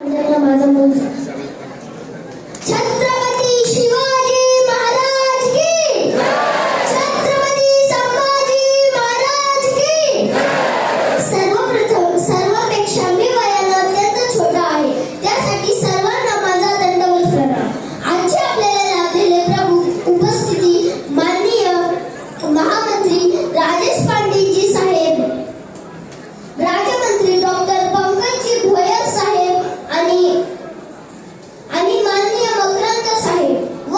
माझा मूल छत्रपती शिवाजी महाराज की, छत्रपती संभाजी महाराज की। सर्वप्रथम सर्वांपेक्षा मी वयाने अत्यंत छोटा आहे, त्यासाठी सर्वांना माझा दंडवत प्रणाम। आजचे आपल्याला लाभलेले प्रमुख उपस्थिती माननीय महामंत्री राजेश पांडेजी साहेब, राज्यमंत्री डॉक्टर पंकजी भोयर साहेब आणि माननीय मकरंद साहेब व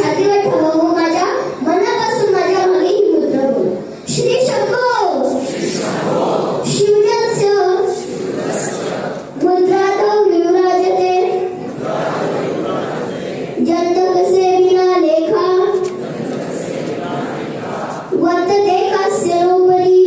छातीवर ठेवा व माझ्या मनापासून माझ्या मागे ही मुद्रा बोला. श्री शंभो शिवजस्य मुद्रातो विराजते जन्तकस्य विना लेखा वर्तते कास्योपरी.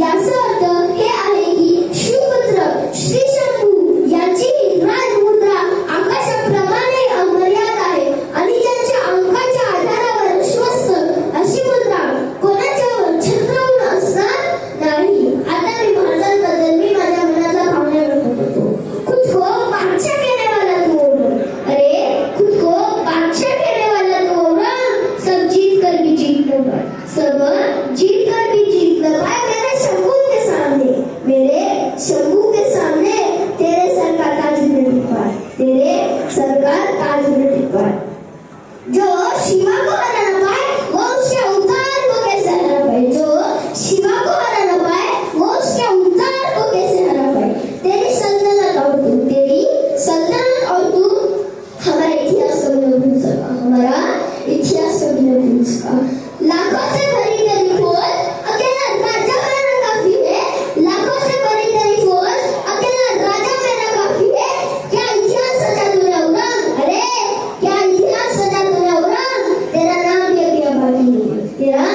याचा अर्थ हे आहे की शिवपुत्र श्री शंभू यांची राजमुद्रा आकाशाप्रमाणे अमर्याद आहे आणि त्यांच्या अंकाच्या आधारावर विश्वस्त अशी मुद्रा कोणाच्यावर छत्रावून असणार नाही. आता मी महाराजांबद्दल मी माझ्या मनातला भावना व्यक्त करतो. खुद को बादशाह कहने वाला तू औरंग, अरे खुद को बादशाह कहने वाला तू औरंग, सब जीत कर भी जीत न पाए, सब जीत कर भी जीत न पाए मेरे शंभू के सामने, मेरे शंभू के सामने तेरे सर का ताज न टिक पाए, तेरे सर का ताज न टिक पाए. जो शिवा को हरा न पाए वो उसके अवतार को कैसे हरा पाए, जो शिवा को हरा न पाए वो उसके अवतार को कैसे हरा पाए. तेरी सल्तनत और तू, तेरी सल्तनत और तू हमारा इतिहास कभी नहीं भूल सका, हमारा इतिहास कभी नहीं भूल सका. लाखों से भरी तेरी फौज अकेला राजा बनना काफी है, लाखों से भरी तेरी फौज अकेला राजा बनना काफी है. क्या इतिहास सजा तूने औरंग, अरे क्या इतिहास सजा तूने औरंग. तेरा नाम भी अभी बाकी नहीं है, तेरा